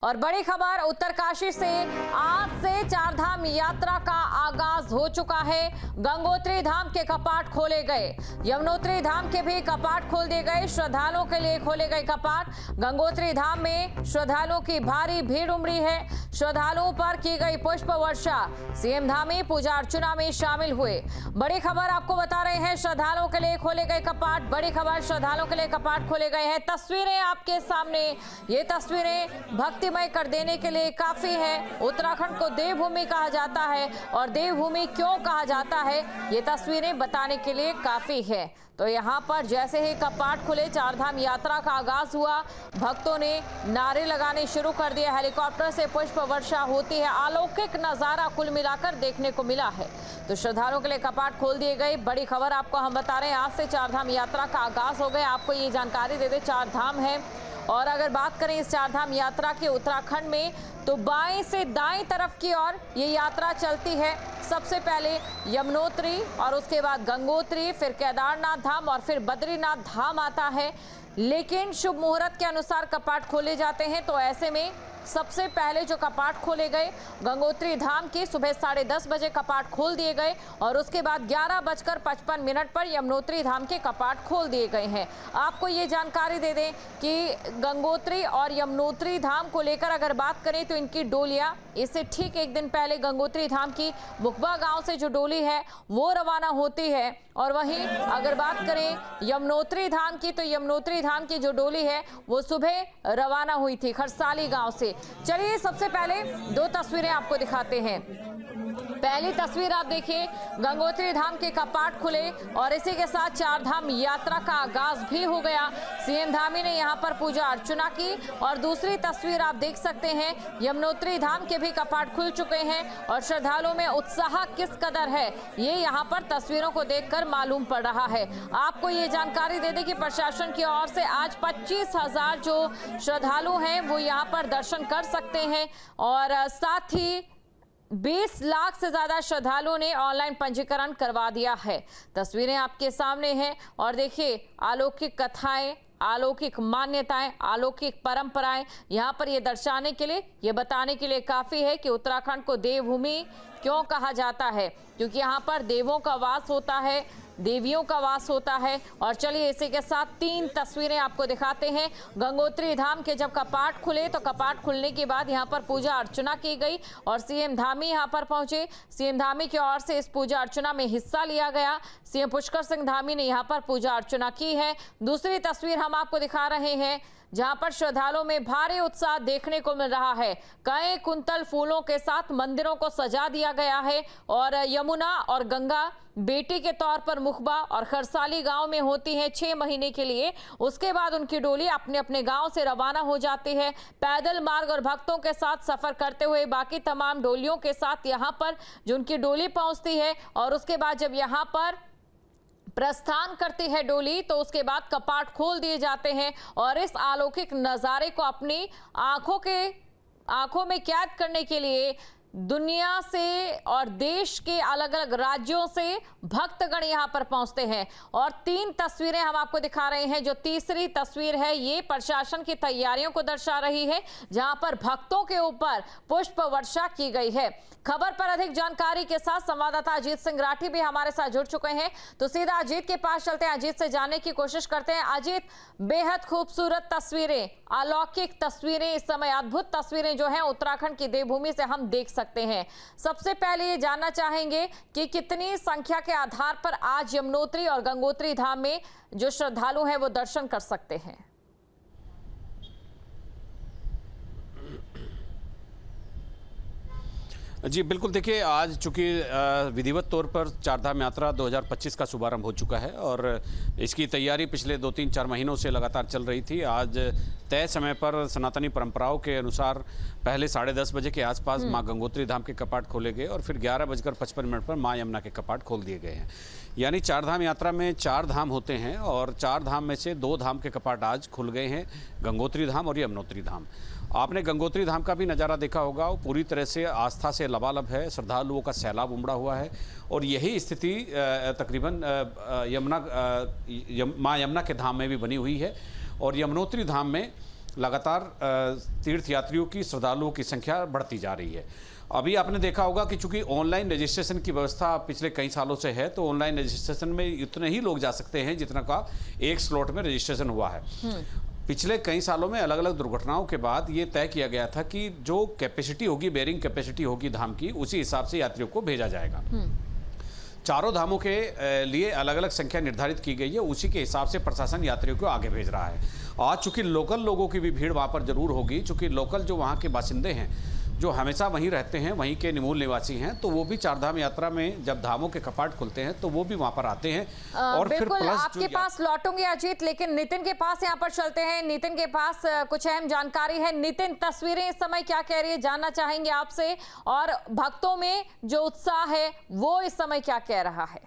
और बड़ी खबर उत्तरकाशी से, आज से चारधाम यात्रा का आगाज हो चुका है। गंगोत्री धाम के कपाट खोले गए, यमुनोत्री धाम के भी कपाट खोल दिए गए। श्रद्धालुओं के लिए खोले गए कपाट। गंगोत्री धाम में श्रद्धालुओं की भारी भीड़ उमड़ी है। श्रद्धालुओं पर की गई पुष्प वर्षा। सीएम धामी पूजा अर्चना में शामिल हुए। बड़ी खबर आपको बता रहे हैं, श्रद्धालुओं के लिए खोले गए कपाट। बड़ी खबर, श्रद्धालुओं के लिए कपाट खोले गए हैं। तस्वीरें आपके सामने, ये तस्वीरें भक्तिमय कर देने के लिए काफी है। उत्तराखंड को देवभूमि कहा जाता है, और देवभूमि क्यों कहा जाता है ये तस्वीरें बताने के लिए काफी है। तो यहाँ पर जैसे ही कपाट खुले, चारधाम यात्रा का आगाज हुआ। भक्तों ने नारे लगाने शुरू कर दिए। हेलीकॉप्टर से पुष्प वर्षा होती है। अलौकिक नजारा कुल मिलाकर देखने को मिला है। तो श्रद्धालुओं के लिए कपाट खोल दिए गए। बड़ी खबर आपको हम बता रहे हैं, आज से चारधाम यात्रा का आगाज हो गया। आपको ये जानकारी दे दे, चारधाम है। और अगर बात करें इस चारधाम यात्रा की उत्तराखंड में, तो बाएं से दाएं तरफ की ओर ये यात्रा चलती है। सबसे पहले यमुनोत्री, और उसके बाद गंगोत्री, फिर केदारनाथ धाम, और फिर बद्रीनाथ धाम आता है। लेकिन शुभ मुहूर्त के अनुसार कपाट खोले जाते हैं। तो ऐसे में सबसे पहले जो कपाट खोले गए, गंगोत्री धाम के सुबह 10:30 बजे कपाट खोल दिए गए, और उसके बाद 11:55 पर यमुनोत्री धाम के कपाट खोल दिए गए हैं। आपको ये जानकारी दे दें कि गंगोत्री और यमुनोत्री धाम को लेकर अगर बात करें तो इनकी डोलियां, इससे ठीक एक दिन पहले गंगोत्री धाम की बुकबा गांव से जो डोली है वो रवाना होती है। और वहीं अगर बात करें यमुनोत्री धाम की, तो यमुनोत्री धाम की जो डोली है वो सुबह रवाना हुई थी खरसाली गांव से। चलिए सबसे पहले दो तस्वीरें आपको दिखाते हैं। पहली तस्वीर आप देखिए, गंगोत्री धाम के कपाट खुले और इसी के साथ चारधाम यात्रा का आगाज भी हो गया। सीएम धामी ने यहां पर पूजा अर्चना की। और दूसरी तस्वीर आप देख सकते हैं, यमुनोत्री धाम के भी कपाट खुल चुके हैं, और श्रद्धालुओं में उत्साह किस कदर है ये यहां पर तस्वीरों को देखकर मालूम पड़ रहा है। आपको ये जानकारी दे दें कि प्रशासन की ओर से आज 25,000 जो श्रद्धालु हैं वो यहां पर दर्शन कर सकते हैं, और साथ ही 20 लाख से ज्यादा श्रद्धालुओं ने ऑनलाइन पंजीकरण करवा दिया है। तस्वीरें आपके सामने हैं, और देखिए अलौकिक कथाएं, अलौकिक मान्यताएं, अलौकिक परंपराएं यहाँ पर ये दर्शाने के लिए, ये बताने के लिए काफी है कि उत्तराखंड को देवभूमि क्यों कहा जाता है, क्योंकि यहाँ पर देवों का वास होता है, देवियों का वास होता है। और चलिए इसी के साथ 3 तस्वीरें आपको दिखाते हैं। गंगोत्री धाम के जब कपाट खुले, तो कपाट खुलने के बाद यहाँ पर पूजा अर्चना की गई, और सीएम धामी यहाँ पर पहुंचे। सीएम धामी की ओर से इस पूजा अर्चना में हिस्सा लिया गया। सीएम पुष्कर सिंह धामी ने यहाँ पर पूजा अर्चना की है। दूसरी तस्वीर हम आपको दिखा रहे हैं, जहां पर श्रद्धालुओं में भारी उत्साह देखने को मिल रहा है। कई कुंतल फूलों के साथ मंदिरों को सजा दिया गया है, और यमुना और गंगा बेटी के तौर पर मुखबा और खरसाली गांव में होती हैं 6 महीने के लिए। उसके बाद उनकी डोली अपने अपने गांव से रवाना हो जाती है। पैदल मार्ग और भक्तों के साथ सफर करते हुए बाकी तमाम डोलियों के साथ यहां पर जो उनकी डोली पहुंचती है, और उसके बाद जब यहां पर प्रस्थान करती है डोली, तो उसके बाद कपाट खोल दिए जाते हैं। और इस अलौकिक नजारे को अपनी आंखों में कैद करने के लिए दुनिया से और देश के अलग अलग राज्यों से भक्तगण यहां पर पहुंचते हैं। और 3 तस्वीरें हम आपको दिखा रहे हैं। जो तीसरी तस्वीर है ये प्रशासन की तैयारियों को दर्शा रही है, जहां पर भक्तों के ऊपर पुष्प वर्षा की गई है। खबर पर अधिक जानकारी के साथ संवाददाता अजीत सिंह राठी भी हमारे साथ जुड़ चुके हैं, तो सीधा अजीत के पास चलते हैं, अजीत से जानने की कोशिश करते हैं। अजीत, बेहद खूबसूरत तस्वीरें, अलौकिक तस्वीरें, इस समय अद्भुत तस्वीरें जो हैं उत्तराखंड की देवभूमि से हम देख सकते हैं। सबसे पहले ये जानना चाहेंगे कि कितनी संख्या के आधार पर आज यमुनोत्री और गंगोत्री धाम में जो श्रद्धालु हैं वो दर्शन कर सकते हैं। जी बिल्कुल, देखिए आज चूंकि विधिवत तौर पर चारधाम यात्रा 2025 का शुभारंभ हो चुका है, और इसकी तैयारी पिछले 2-3-4 महीनों से लगातार चल रही थी। आज तय समय पर सनातनी परंपराओं के अनुसार पहले 10:30 बजे के आसपास मां गंगोत्री धाम के कपाट खोले गए, और फिर 11:55 पर मां यमुना के कपाट खोल दिए गए हैं। यानी चारधाम यात्रा में 4 धाम होते हैं, और 4 धाम में से 2 धाम के कपाट आज खुल गए हैं, गंगोत्री धाम और यमुनोत्री धाम। आपने गंगोत्री धाम का भी नज़ारा देखा होगा, वो पूरी तरह से आस्था से लबालब है, श्रद्धालुओं का सैलाब उमड़ा हुआ है। और यही स्थिति तकरीबन मां यमुना के धाम में भी बनी हुई है। और यमुनोत्री धाम में लगातार तीर्थयात्रियों की, श्रद्धालुओं की संख्या बढ़ती जा रही है। अभी आपने देखा होगा कि चूंकि ऑनलाइन रजिस्ट्रेशन की व्यवस्था पिछले कई सालों से है, तो ऑनलाइन रजिस्ट्रेशन में उतने ही लोग जा सकते हैं जितना का एक स्लॉट में रजिस्ट्रेशन हुआ है। पिछले कई सालों में अलग अलग दुर्घटनाओं के बाद ये तय किया गया था कि जो कैपेसिटी होगी, बेरिंग कैपेसिटी होगी धाम की, उसी हिसाब से यात्रियों को भेजा जाएगा। चारों धामों के लिए अलग अलग संख्या निर्धारित की गई है, उसी के हिसाब से प्रशासन यात्रियों को आगे भेज रहा है। आज चूंकि लोकल लोगों की भी भीड़ वहाँ पर जरूर होगी, चूंकि लोकल जो वहाँ के बासिंदे हैं, जो हमेशा वहीं रहते हैं, वहीं के निमूल निवासी हैं, तो वो भी चारधाम यात्रा में जब धामों के कपाट खुलते हैं तो वो भी वहाँ पर आते हैं। और फिर बिल्कुल प्लस आपके पास लौटूंगे अजीत, लेकिन नितिन के पास यहाँ पर चलते हैं। नितिन के पास कुछ अहम जानकारी है। नितिन, तस्वीरें इस समय क्या कह रही है, जानना चाहेंगे आपसे, और भक्तों में जो उत्साह है वो इस समय क्या कह रहा है?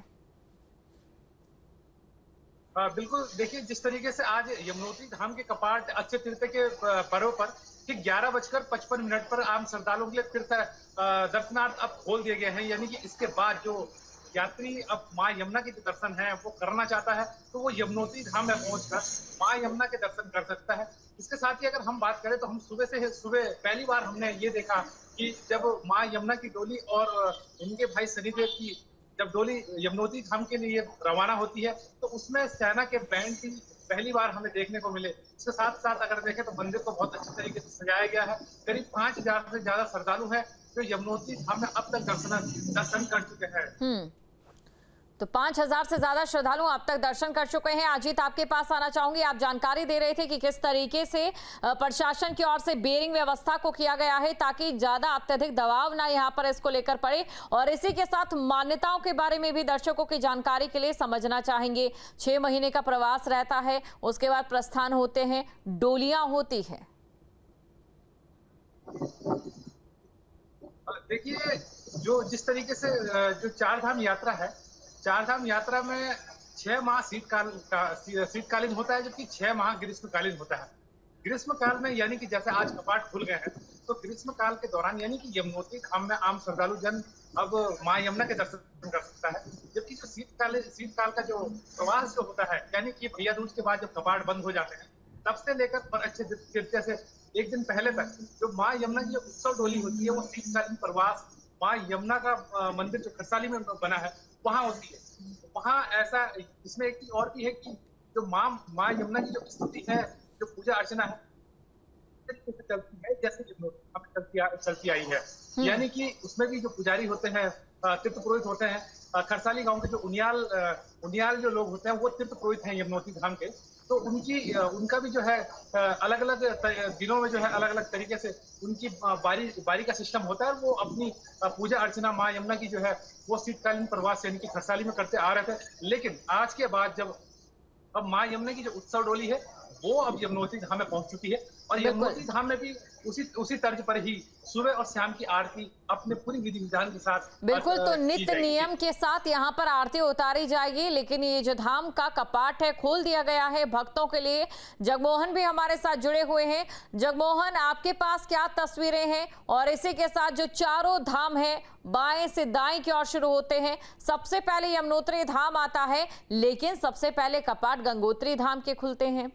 बिल्कुल, देखिए जिस तरीके से आज यमुनोत्री धाम के कपाट अक्षय तृतीया के पर्व पर ठीक 11:55 पर आम श्रद्धालुओं के लिए तीर्थ दर्शनार्थ अब खोल दिए गए हैं। यानी कि इसके बाद जो यात्री अब माँ यमुना के जो दर्शन है वो करना चाहता है तो वो यमुनोत्री धाम में पहुंचकर माँ यमुना के दर्शन कर सकता है। इसके साथ ही अगर हम बात करें तो हम सुबह पहली बार हमने ये देखा कि जब माँ यमुना की डोली और उनके भाई शनिदेव की जब डोली यमुनोत्री धाम के लिए रवाना होती है तो उसमें सेना के बैंड भी पहली बार हमें देखने को मिले। इसके साथ साथ अगर देखें तो मंदिर को बहुत अच्छे तरीके से सजाया गया है। करीब 5000 से ज्यादा श्रद्धालु हैं जो यमुनोत्री धाम में अब तक दर्शन कर चुके हैं। तो 5000 से ज्यादा श्रद्धालु अब तक दर्शन कर चुके हैं। अजीत, आपके पास आना चाहूंगी। आप जानकारी दे रहे थे कि किस तरीके से प्रशासन की ओर से बेरिंग व्यवस्था को किया गया है ताकि ज्यादा अत्यधिक दबाव ना यहां पर इसको लेकर पड़े, और इसी के साथ मान्यताओं के बारे में भी दर्शकों की जानकारी के लिए समझना चाहेंगे। 6 महीने का प्रवास रहता है, उसके बाद प्रस्थान होते हैं, डोलियां होती है। देखिए जो जिस तरीके से जो चारधाम यात्रा है, चारधाम यात्रा में 6 माह शीतकालीन होता है, जबकि 6 माह ग्रीष्मकालीन होता है। ग्रीष्मकाल में यानी कि जैसे आज कपाट खुल गए हैं तो ग्रीष्मकाल के दौरान यानी कि यमुनोत्री धाम में आम श्रद्धालु जन अब माँ यमुना के दर्शन कर सकता है। जबकि जो शीतकाल का जो प्रवास जो होता है यानी कि भैया दूज के बाद जब कपाट बंद हो जाते हैं तब से लेकर पर अक्षय तृतीया से एक दिन पहले तक जो माँ यमुना की जो उत्सव डोली होती है वो शीतकालीन प्रवास माँ यमुना का मंदिर जो खरसाली में बना है वहां होती है। वहां ऐसा इसमें एक चीज और भी है कि जो माँ यमुना की जो स्तुति है, जो पूजा अर्चना है चलती है जैसे चलती आई है। यानी कि उसमें भी जो पुजारी होते हैं, तीर्थ पुरोहित होते हैं, खरसाली गांव के जो उनियाल जो लोग होते हैं वो तीर्थ पुरोहित हैं यमुनोत्री धाम के। तो उनका भी जो है अलग अलग दिनों में जो है अलग अलग तरीके से उनकी बारी का सिस्टम होता है। वो अपनी पूजा अर्चना माँ यमुना की जो है वो शीतकालीन प्रवास यानी कि खरसाली में करते आ रहे थे। लेकिन आज के बाद जब अब माँ यमुना की जो उत्सव डोली है वो अब यमुनोत्री धाम में पहुंच चुकी है और यमुनोत्री धाम में भी उसी तर्ज पर ही सुबह और शाम की आरती अपने पूरी विधि विधान के साथ बिल्कुल, तो नित्य नियम के साथ यहाँ पर आरती उतारी जाएगी। लेकिन ये जो धाम का कपाट है खोल दिया गया है भक्तों के लिए। जगमोहन भी हमारे साथ जुड़े हुए हैं। जगमोहन, आपके पास क्या तस्वीरें हैं? और इसी के साथ जो चारों धाम है बाएं से दाएं की ओर शुरू होते हैं। सबसे पहले यमुनोत्री धाम आता है, लेकिन सबसे पहले कपाट गंगोत्री धाम के खुलते हैं।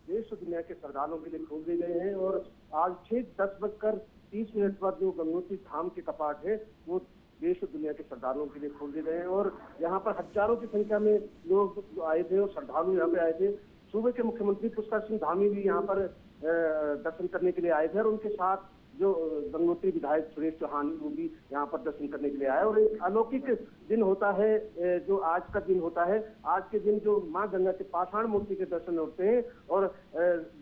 देश और दुनिया के श्रद्धालुओं के लिए खोल दिए गए हैं और आज 10:30 पर जो गंगोत्री धाम के कपाट है वो देश और दुनिया के श्रद्धालुओं के लिए खोल दिए गए हैं। और यहाँ पर हजारों की संख्या में लोग आए थे और श्रद्धालु यहाँ पे आए थे। सूबे के मुख्यमंत्री पुष्कर सिंह धामी भी यहाँ पर दर्शन करने के लिए आए थे और उनके साथ जो गंगोत्री विधायक सुरेश चौहान वो भी यहाँ पर दर्शन करने के लिए आए। और एक अलौकिक दिन होता है जो आज का दिन होता है। आज के दिन जो माँ गंगा के पाषाण मूर्ति के दर्शन होते हैं और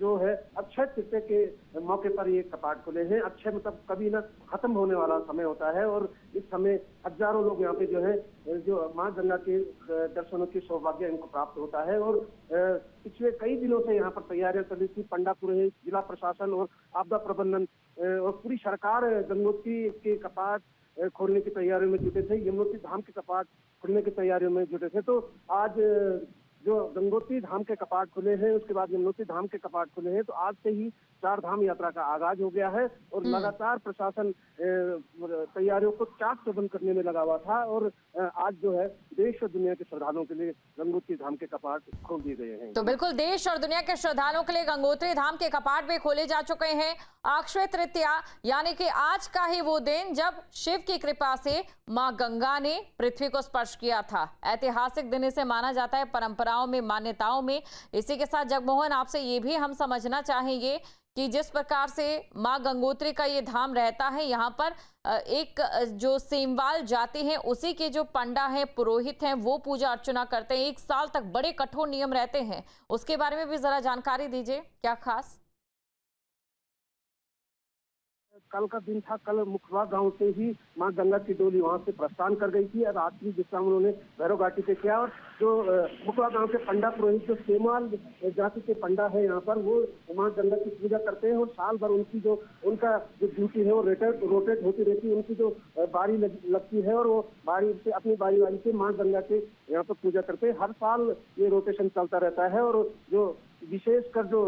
जो है अक्षय तृतीया के मौके पर ये कपाट खुले हैं। अक्षय मतलब कभी ना खत्म होने वाला समय होता है और इस समय हजारों लोग यहाँ पे जो है जो माँ गंगा के दर्शनों की सौभाग्य इनको प्राप्त होता है। और पिछले कई दिनों से यहाँ पर तैयारियां चल रही थी। पंडा पुरोहित, जिला प्रशासन और आपदा प्रबंधन और पूरी सरकार गंगोत्री के कपाट खोलने की तैयारियों में जुटे थे, यमुनोत्री धाम के कपाट खोलने की तैयारियों में जुटे थे। तो आज जो गंगोत्री धाम के कपाट खुले हैं उसके बाद यमुनोत्री धाम के कपाट खुले हैं तो आज से ही चार धाम यात्रा का आगाज हो गया है और लगातार प्रशासन तैयारियों को चाक चौबंद करने में लगा हुआ था। और आज जो है देश और दुनिया के श्रद्धालुओं के लिए गंगोत्री धाम के कपाट खोल दिए गए हैं। तो बिल्कुल देश और दुनिया के श्रद्धालुओं के लिए गंगोत्री धाम के कपाट भी खोले जा चुके हैं। अक्षय तृतीया यानी कि आज का ही वो दिन जब शिव की कृपा से मां गंगा ने पृथ्वी को स्पर्श किया था। ऐतिहासिक दिन इसे माना जाता है, परंपराओं में, मान्यताओं में। इसी के साथ जगमोहन, आपसे ये भी हम समझना चाहेंगे कि जिस प्रकार से मां गंगोत्री का ये धाम रहता है, यहाँ पर एक जो सेमवाल जाति है उसी के जो पंडा हैं, पुरोहित हैं, वो पूजा अर्चना करते हैं। 1 साल तक बड़े कठोर नियम रहते हैं, उसके बारे में भी जरा जानकारी दीजिए, क्या खास? कल का दिन था। कल मुखवा गांव से ही मां गंगा की डोली वहां से प्रस्थान कर गई थी और रात्रि विश्राम उन्होंने भैरव घाटी पे किया। और जो मुखवा गांव के पंडा पुरोहित, जो सेमाल जाति के पंडा है यहाँ पर, वो मां गंगा की पूजा करते हैं और साल भर उनका जो ड्यूटी है वो रोटेट होती रहती है। उनकी जो बारी लगती है और वो बारी से अपनी बारी से मां गंगा के यहाँ पर पूजा करते हैं। हर साल ये रोटेशन चलता रहता है। और जो विशेषकर जो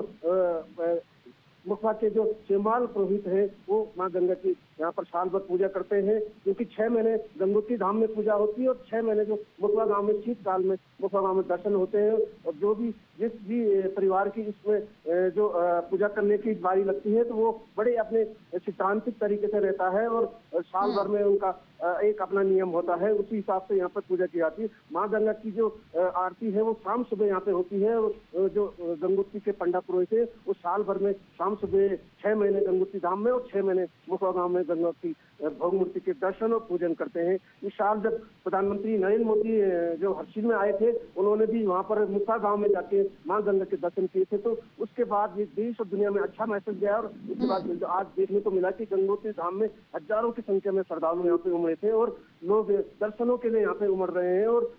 मुखवा के जो सेमाल पुरोहित है वो मां गंगा की यहाँ पर साल भर पूजा करते हैं, क्योंकि 6 महीने गंगोत्री धाम में पूजा होती है और 6 महीने जो मुखवा गांव में शीतकाल में मुखवा गांव में दर्शन होते हैं। और जो भी जिस भी परिवार की इसमें जो पूजा करने की बारी लगती है तो वो बड़े अपने सिद्धांतिक तरीके से रहता है और साल भर में उनका एक अपना नियम होता है, उसी हिसाब से यहाँ पर पूजा की जाती है। माँ गंगा की जो आरती है वो शाम सुबह यहाँ पे होती है। और जो गंगोत्री के पंडा पुरोहित है वो साल भर में शाम सुबह 6 महीने गंगोत्री धाम में और 6 महीने मुखवा गांव में गंगा की भोग मूर्ति के दर्शन और पूजन करते हैं। इस साल जब प्रधानमंत्री नरेंद्र मोदी जो हर्षिल में आए थे, उन्होंने भी वहाँ पर मुखवा गांव में जाके मां गंगा के दर्शन किए थे। तो उसके बाद ये देश और दुनिया में अच्छा मैसेज गया और उसके बाद आज देखने को मिला कि गंगोत्री धाम में हजारों की संख्या में श्रद्धालु यहाँ पे उमड़े थे और लोग दर्शनों के लिए यहाँ पे उमड़ रहे हैं। और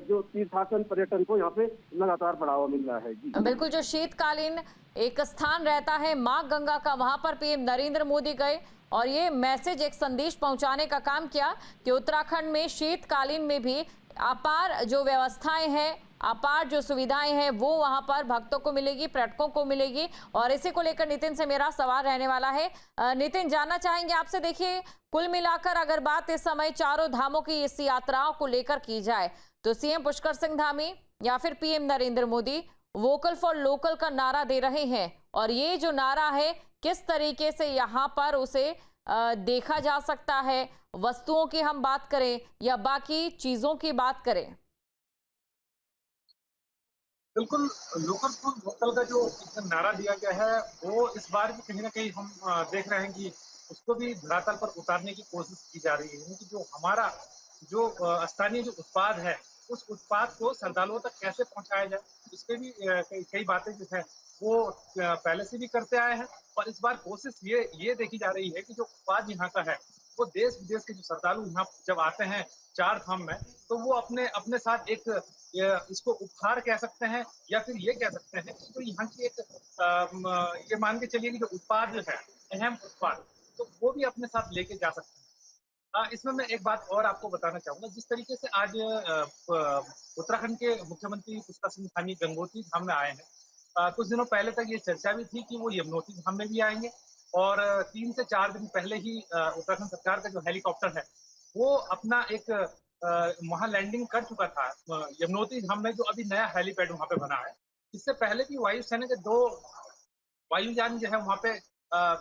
जो तीर्थाटन पर्यटन को यहाँ पे लगातार बढ़ावा मिल रहा है। जी बिल्कुल, जो शीतकालीन एक स्थान रहता है मां गंगा का, वहां पर पीएम नरेंद्र मोदी गए और ये मैसेज, एक संदेश पहुंचाने का काम किया कि उत्तराखंड में शीतकालीन में भी अपार जो व्यवस्थाएं हैं, अपार जो सुविधाएं हैं वो वहां पर भक्तों को मिलेगी, पर्यटकों को मिलेगी। और इसी को लेकर नितिन से मेरा सवाल रहने वाला है। नितिन, जानना चाहेंगे आपसे, देखिए कुल मिलाकर अगर बात इस समय चारों धामों की इस यात्राओं को लेकर की जाए तो सीएम पुष्कर सिंह धामी या फिर PM Narendra Modi vocal for local का नारा दे रहे हैं, और ये जो नारा है किस तरीके से यहाँ पर उसे देखा जा सकता है? वस्तुओं की हम बात करें या बाकी चीजों की बात करें? बिल्कुल, लोकल फॉर वोकल का जो नारा दिया गया है वो इस बार भी कहीं ना कहीं हम देख रहे हैं कि उसको भी धरातल पर उतारने की कोशिश की जा रही है कि जो हमारा जो स्थानीय जो उत्पाद है उस उत्पाद को श्रद्धालुओं तक कैसे पहुंचाया जाए, इस पे भी कई बातें जो है वो पहले से भी करते आए हैं। और इस बार कोशिश ये देखी जा रही है कि जो उत्पाद यहाँ का है वो देश विदेश के जो श्रद्धालु यहाँ जब आते हैं 4 धाम में, तो वो अपने साथ एक इसको उपहार कह सकते हैं या फिर ये कह सकते हैं कि तो यहाँ की एक ये मान के चलिए कि जो उत्पाद जो है, अहम उत्पाद, तो वो भी अपने साथ लेके जा सकते हैं। इसमें मैं एक बात और आपको बताना चाहूंगा, जिस तरीके से आज उत्तराखंड के मुख्यमंत्री पुष्कर सिंह धामी गंगोत्री धाम में आए हैं, कुछ दिनों पहले तक ये चर्चा भी थी कि वो यमुनोत्री धाम में भी आएंगे। और 3 से 4 दिन पहले ही उत्तराखंड सरकार का जो हेलीकॉप्टर है वो अपना एक वहां लैंडिंग कर चुका था यमुनोत्री धाम में, जो अभी नया हेलीपैड वहां पे बना है। इससे पहले भी वायुसेना के 2 वायुयान जो है वहां पे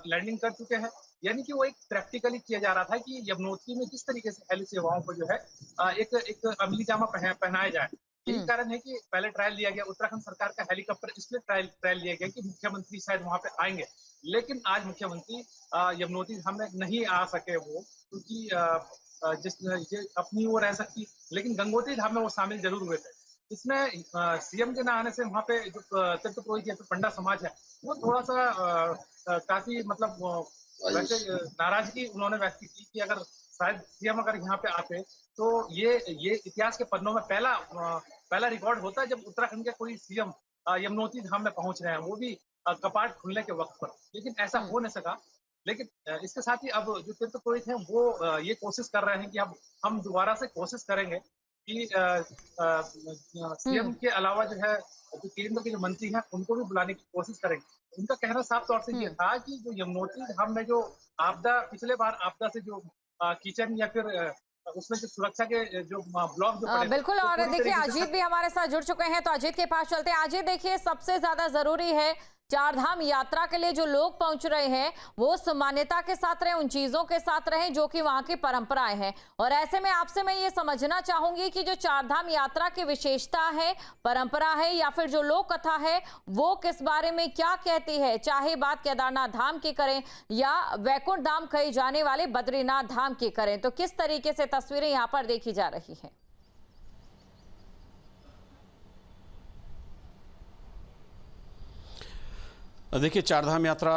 लैंडिंग कर चुके हैं। यानी कि वो एक प्रैक्टिकली किया जा रहा था कि यमुनोत्री में किस तरीके से हेली सेवाओं को जो है एक अमली जामा पहनाया जाए। यही कारण है कि पहले ट्रायल लिया गया, उत्तराखंड सरकार का हेलीकॉप्टर इसलिए ट्रायल लिया गया कि मुख्यमंत्री शायद वहां पे आएंगे। लेकिन आज मुख्यमंत्री यमुनोत्री धाम में नहीं आ सके वो, क्योंकि ये अपनी वो रह सकती, लेकिन गंगोत्री धाम में वो शामिल जरूर हुए थे। इसमें सीएम के न आने से वहाँ पे जो तीर्थ पुरोहित या फिर पंडा समाज है वो थोड़ा सा काफी मतलब वैसे नाराजगी उन्होंने व्यक्त की कि अगर शायद सीएम अगर यहाँ पे आते तो ये इतिहास के पन्नों में पहला रिकॉर्ड होता है जब उत्तराखंड के कोई सीएम यमुनोत्री धाम में पहुंच रहे हैं, वो भी कपाट खुलने के वक्त पर। लेकिन ऐसा हो नहीं सका। लेकिन इसके साथ ही अब जो तीर्थ पुरोहित हैं वो ये कोशिश कर रहे हैं कि अब हम दोबारा से कोशिश करेंगे कि सीएम के अलावा जो है जो केंद्र के जो मंत्री हैं उनको भी बुलाने की कोशिश करेंगे। उनका कहना साफ तौर से ये था कि जो यमुनोत्री धाम में जो आपदा, पिछले बार आपदा से जो किचन या फिर उसमें जो सुरक्षा के जो ब्लॉक जो पड़े, बिल्कुल। तो और पूरी देखिए तरीके से अजीत भी हमारे साथ जुड़ चुके हैं, तो अजीत के पास चलते हैं। अजीत, देखिए सबसे ज्यादा जरूरी है चार धाम यात्रा के लिए जो लोग पहुंच रहे हैं वो उस मान्यता के साथ रहें, उन चीजों के साथ रहें जो कि वहां की परंपराएं हैं। और ऐसे में आपसे मैं ये समझना चाहूंगी कि जो चार धाम यात्रा की विशेषता है, परंपरा है, या फिर जो लोक कथा है, वो किस बारे में क्या कहती है, चाहे बात केदारनाथ धाम की करें या वैकुंठ धाम कही जाने वाले बद्रीनाथ धाम की करें, तो किस तरीके से तस्वीरें यहाँ पर देखी जा रही है? देखिए, चारधाम यात्रा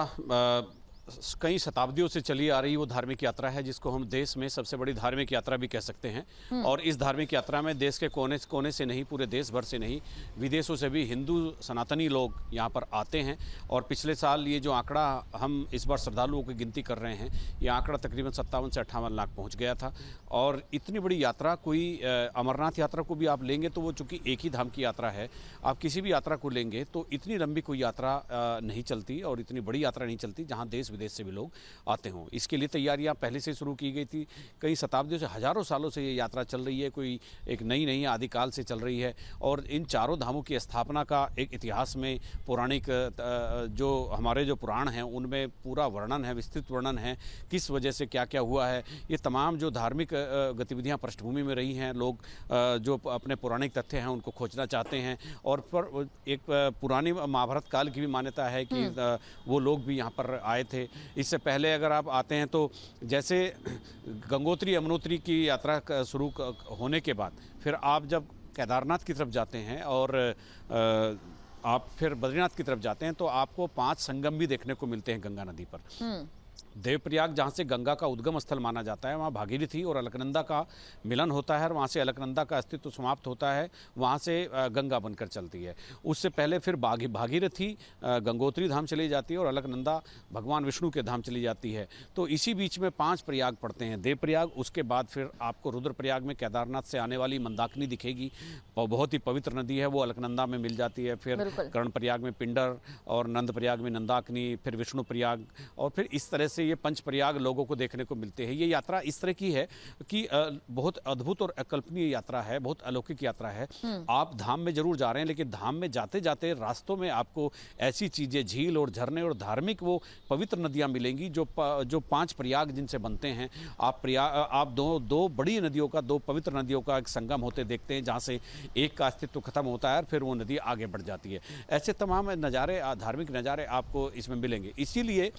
कई शताब्दियों से चली आ रही वो धार्मिक यात्रा है, जिसको हम देश में सबसे बड़ी धार्मिक यात्रा भी कह सकते हैं। और इस धार्मिक यात्रा में देश के कोने कोने से नहीं, पूरे देश भर से नहीं, विदेशों से भी हिंदू सनातनी लोग यहाँ पर आते हैं। और पिछले साल ये जो आंकड़ा हम इस बार श्रद्धालुओं की गिनती कर रहे हैं, ये आंकड़ा तकरीबन 57 से 58 लाख पहुँच गया था। और इतनी बड़ी यात्रा, कोई अमरनाथ यात्रा को भी आप लेंगे तो वो चूँकि एक ही धाम की यात्रा है, आप किसी भी यात्रा को लेंगे तो इतनी लंबी कोई यात्रा नहीं चलती और इतनी बड़ी यात्रा नहीं चलती जहाँ देश विदेश से भी लोग आते हों। इसके लिए तैयारियां पहले से शुरू की गई थी। कई शताब्दियों से, हजारों सालों से ये यात्रा चल रही है, कोई एक नई नहीं, आदिकाल से चल रही है। और इन चारों धामों की स्थापना का एक इतिहास में पौराणिक जो हमारे जो पुराण हैं उनमें पूरा वर्णन है, विस्तृत वर्णन है, किस वजह से क्या क्या हुआ है। ये तमाम जो धार्मिक गतिविधियां पृष्ठभूमि में रही हैं, लोग जो अपने पौराणिक तथ्य हैं उनको खोजना चाहते हैं। और पर एक पुरानी महाभारत काल की भी मान्यता है कि वो लोग भी यहाँ पर आए थे। इससे पहले अगर आप आते हैं तो जैसे गंगोत्री यमुनोत्री की यात्रा शुरू होने के बाद फिर आप जब केदारनाथ की तरफ जाते हैं और आप फिर बद्रीनाथ की तरफ जाते हैं तो आपको 5 संगम भी देखने को मिलते हैं गंगा नदी पर। देवप्रयाग, जहाँ से गंगा का उद्गम स्थल माना जाता है, वहाँ भागीरथी और अलकनंदा का मिलन होता है और वहाँ से अलकनंदा का अस्तित्व समाप्त होता है, वहाँ से गंगा बनकर चलती है। उससे पहले फिर भागीरथी गंगोत्री धाम चली जाती है और अलकनंदा भगवान विष्णु के धाम चली जाती है। तो इसी बीच में 5 प्रयाग पड़ते हैं, देवप्रयाग, उसके बाद फिर आपको रुद्रप्रयाग में केदारनाथ से आने वाली मंदाकिनी दिखेगी, बहुत ही पवित्र नदी है, वो अलकनंदा में मिल जाती है। फिर कर्णप्रयाग में पिंडर और नंदप्रयाग में नंदाकिनी, फिर विष्णुप्रयाग, और फिर इस तरह से ये 5 प्रयाग लोगों को देखने को मिलते हैं। ये यात्रा इस तरह की है कि बहुत अद्भुत और अकल्पनीय यात्रा है, बहुत अलौकिक यात्रा है। आप धाम में जरूर जा रहे हैं, लेकिन धाम में जाते जाते रास्तों में आपको ऐसी चीजें, झील और झरने और धार्मिक वो पवित्र नदियां मिलेंगी जो 5 प्रयाग जिनसे बनते हैं। आप दो बड़ी नदियों का, 2 पवित्र नदियों का एक संगम होते देखते हैं, जहाँ से एक का अस्तित्व खत्म होता है और फिर वो नदी आगे बढ़ जाती है। ऐसे तमाम नज़ारे, धार्मिक नज़ारे आपको इसमें मिलेंगे। इसीलिए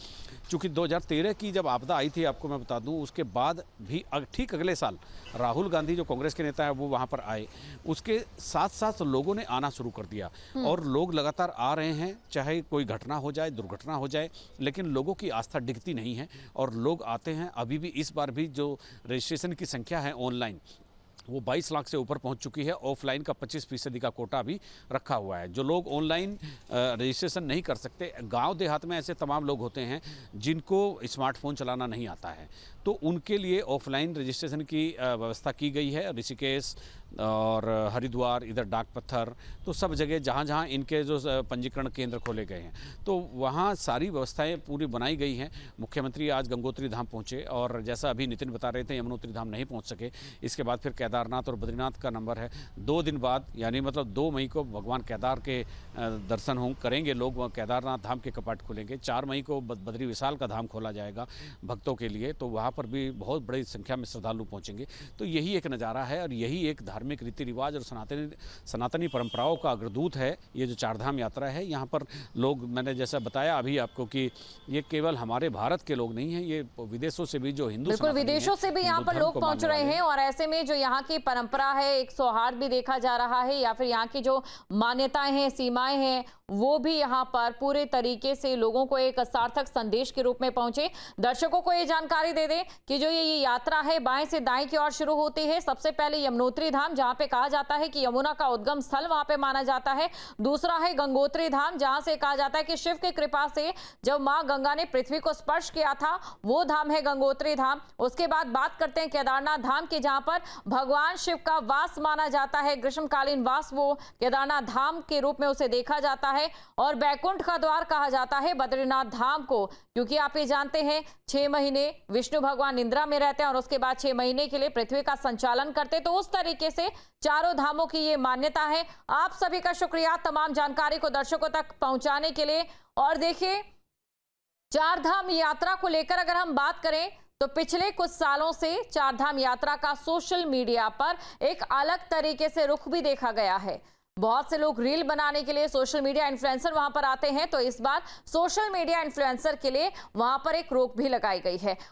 चूंकि 2013 की जब आपदा आई थी, आपको मैं बता दूं, उसके बाद भी ठीक अगले साल राहुल गांधी जो कांग्रेस के नेता है वो वहां पर आए। उसके साथ साथ लोगों ने आना शुरू कर दिया और लोग लगातार आ रहे हैं, चाहे कोई घटना हो जाए, दुर्घटना हो जाए, लेकिन लोगों की आस्था डिगती नहीं है और लोग आते हैं। अभी भी इस बार भी जो रजिस्ट्रेशन की संख्या है ऑनलाइन, वो 22 लाख से ऊपर पहुंच चुकी है। ऑफलाइन का 25% का कोटा भी रखा हुआ है। जो लोग ऑनलाइन रजिस्ट्रेशन नहीं कर सकते, गांव देहात में ऐसे तमाम लोग होते हैं जिनको स्मार्टफोन चलाना नहीं आता है, तो उनके लिए ऑफलाइन रजिस्ट्रेशन की व्यवस्था की गई है। ऋषिकेश और हरिद्वार, इधर डाक पत्थर, तो सब जगह जहाँ जहाँ इनके जो पंजीकरण केंद्र खोले गए हैं, तो वहाँ सारी व्यवस्थाएं पूरी बनाई गई हैं। मुख्यमंत्री आज गंगोत्री धाम पहुँचे और जैसा अभी नितिन बता रहे थे, यमुनोत्री धाम नहीं पहुँच सके। इसके बाद फिर केदारनाथ और बद्रीनाथ का नंबर है। 2 दिन बाद, यानी मतलब 2 मई को भगवान केदार के दर्शन करेंगे लोग, केदारनाथ धाम के कपाट खुलेंगे। 4 मई को बद्री विशाल का धाम खोला जाएगा भक्तों के लिए, तो वहाँ पर भी बहुत बड़ी संख्या में श्रद्धालु पहुँचेंगे। तो यही एक नज़ारा है और यही एक धार्मिक रीति रिवाज और सनातनी परंपराओं का अग्रदूत है ये जो चारधाम यात्रा है। यहाँ पर लोग, मैंने जैसा बताया अभी आपको कि ये केवल हमारे भारत के लोग नहीं हैं, ये विदेशों से भी, जो हिंदू, बिल्कुल विदेशों से भी यहाँ पर लोग पहुंच रहे हैं। और ऐसे में जो यहाँ की परंपरा है, एक सौहार्द भी देखा जा रहा है, या फिर यहाँ की जो मान्यताएं हैं, सीमाएं हैं, वो भी यहाँ पर पूरे तरीके से लोगों को एक सार्थक संदेश के रूप में पहुंचे। दर्शकों को ये जानकारी दे दें कि जो ये यात्रा है बाएं से दाएं की ओर शुरू होती है। सबसे पहले यमुनोत्री धाम, जहां पे कहा जाता है कि यमुना का उद्गम स्थल वहां पे माना जाता है। दूसरा है गंगोत्री धाम, जहां से कहा जाता है कि शिव की कृपा से जब मां गंगा ने पृथ्वी को स्पर्श किया था, वो धाम है गंगोत्री धाम। उसके बाद बात करते हैं केदारनाथ धाम की, जहां पर भगवान शिव का वास माना जाता है, ग्रीष्मकालीन वास, वो केदारनाथ धाम के रूप में उसे देखा जाता है और बैकुंठ का द्वार कहा जाता है बद्रीनाथ धाम को, क्योंकि आप ये जानते हैं 6 महीने विष्णु भगवान निद्रा में रहते हैं और उसके बाद 6 महीने के लिए पृथ्वी का संचालन करते हैं। तो उस तरीके से चारों धामों की ये मान्यता है। आप सभी का शुक्रिया तमाम जानकारी को दर्शकों तक पहुंचाने के लिए। और देखिए, चार धाम यात्रा को लेकर अगर हम बात करें तो पिछले कुछ सालों से चार धाम यात्रा का सोशल मीडिया पर एक अलग तरीके से रुख भी देखा गया है। बहुत से लोग रील बनाने के लिए सोशल मीडिया इन्फ्लुएंसर वहां पर आते हैं, तो इस बार सोशल मीडिया इन्फ्लुएंसर के लिए वहां पर एक रोक भी लगाई गई है।